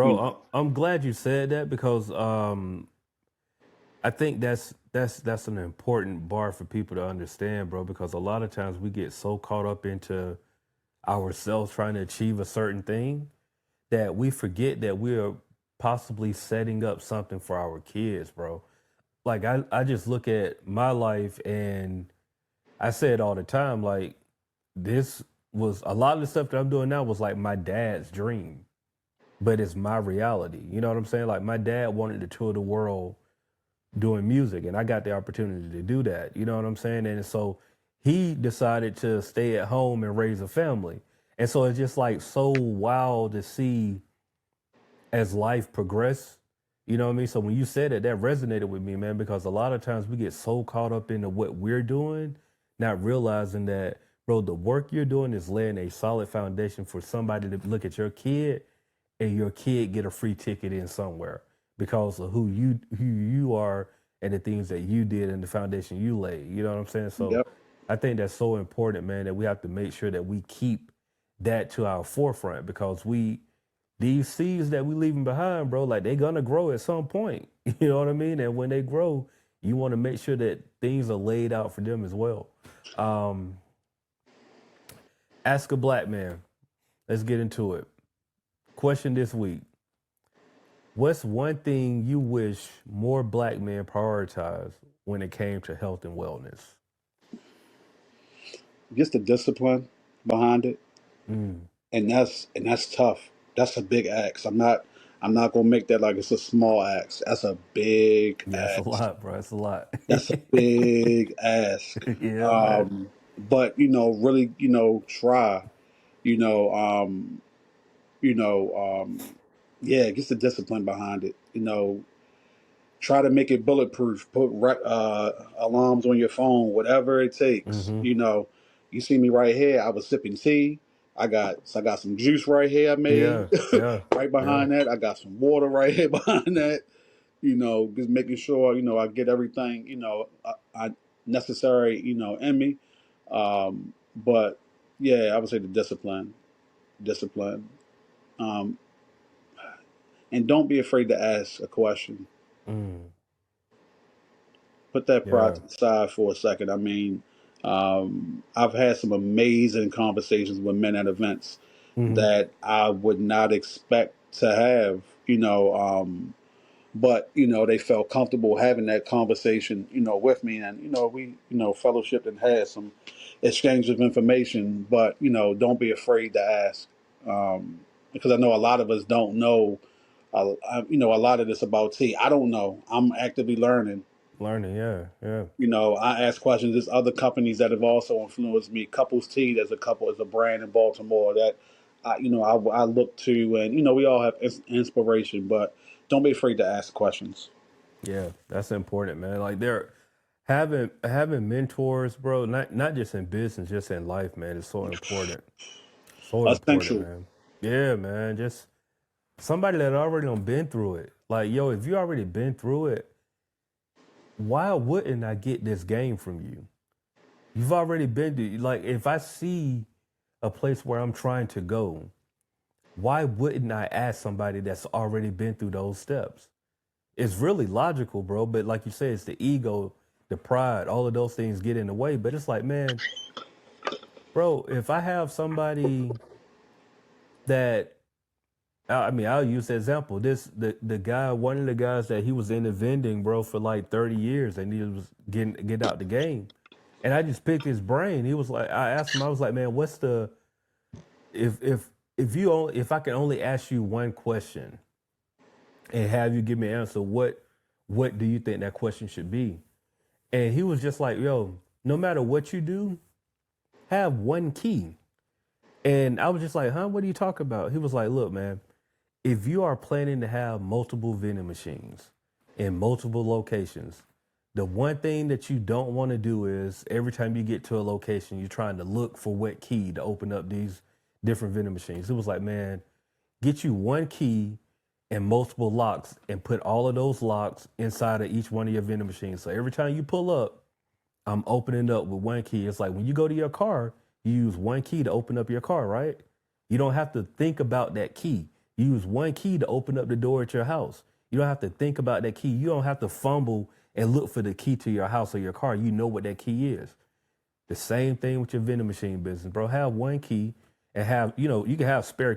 You Bro, know, I'm glad you said that because I think that's an important bar for people to understand, bro. Because a lot of times we get so caught up into ourselves trying to achieve a certain thing that we forget that we are possibly setting up something for our kids, bro. Like I just look at my life and I say it all the time, like this was a lot of the stuff that I'm doing now was like my dad's dream, but it's my reality. You know what I'm saying? Like my dad wanted to tour the world doing music and I got the opportunity to do that. You know what I'm saying? And so he decided to stay at home and raise a family. And so it's just like so wild to see as life progressed. You know what I mean? So when you said it, that resonated with me, man, because a lot of times we get so caught up into what we're doing, not realizing that, bro, the work you're doing is laying a solid foundation for somebody to look at your kid and your kid get a free ticket in somewhere because of who you are and the things that you did and the foundation you laid. You know what I'm saying? So yep. I think that's so important, man, that we have to make sure that we keep that to our forefront because we these seeds that we leaving behind, bro, like they're gonna grow at some point. You know what I mean? And when they grow, you want to make sure that things are laid out for them as well. Um, Ask a black man. Let's get into it. Question this week. What's one thing you wish more black men prioritize when it came to health and wellness? Just the discipline behind it, Mm, and that's tough. That's a big ask. I'm not gonna make that like it's a small ask. That's a big yeah, it's a ask. lot, bro. It's a lot. That's a big ask. Yeah, man. But really, try. You know, um, you know, yeah, just the discipline behind it. Try to make it bulletproof. Put alarms on your phone, whatever it takes. Hmm. You see me right here. I was sipping tea. I got some juice right here. I made Yeah, yeah, right yeah. behind that. I got some water right here behind that. Just making sure I get everything I necessary in me. But yeah, I would say the discipline, um, and don't be afraid to ask a question. Mm, Put that pride yeah. to the side for a second. I mean, I've had some amazing conversations with men at events Hmm. that I would not expect to have. But they felt comfortable having that conversation with me, and we fellowshipped and had some exchange of information. But don't be afraid to ask, because I know a lot of us don't know. A lot of this about tea. I don't know. I'm actively learning. Learning, yeah, yeah. I ask questions. There's other companies that have also influenced me. Couples Tea, there's a brand in Baltimore that I look to, and we all have inspiration, but don't be afraid to ask questions. Yeah, that's important, man. Like they're having mentors, bro, not just in business, just in life, man, is so important. So important, Essential. man. Yeah, man. Just somebody that already done been through it. Like, yo, if you already been through it, why wouldn't I get this game from you? You've already been to like if I see a place where I'm trying to go, why wouldn't I ask somebody that's already been through those steps? It's really logical, bro. But like you said, it's the ego, the pride, all of those things get in the way. But it's like, man, bro, if I have somebody that I mean, I'll use the example. The guy, one of the guys that he was in the vending, bro, for like 30 years and he was get out the game. And I just picked his brain. He was like, I asked him, I was like, man, what's the if I can only ask you one question and have you give me an answer, what do you think that question should be? And he was just like, yo, no matter what you do, have one key. And I was just like, huh, what are you talking about? He was like, look, man, if you are planning to have multiple vending machines in multiple locations, the one thing that you don't want to do is every time you get to a location, you're trying to look for what key to open up these different vending machines. It was like, man, get you one key and multiple locks and put all of those locks inside of each one of your vending machines. So every time you pull up, I'm opening up with one key. It's like when you go to your car, you use one key to open up your car, right? You don't have to think about that key. You use one key to open up the door at your house. You don't have to think about that key. You don't have to fumble and look for the key to your house or your car. You know what that key is. The same thing with your vending machine business, bro. Have one key and have, you can have spare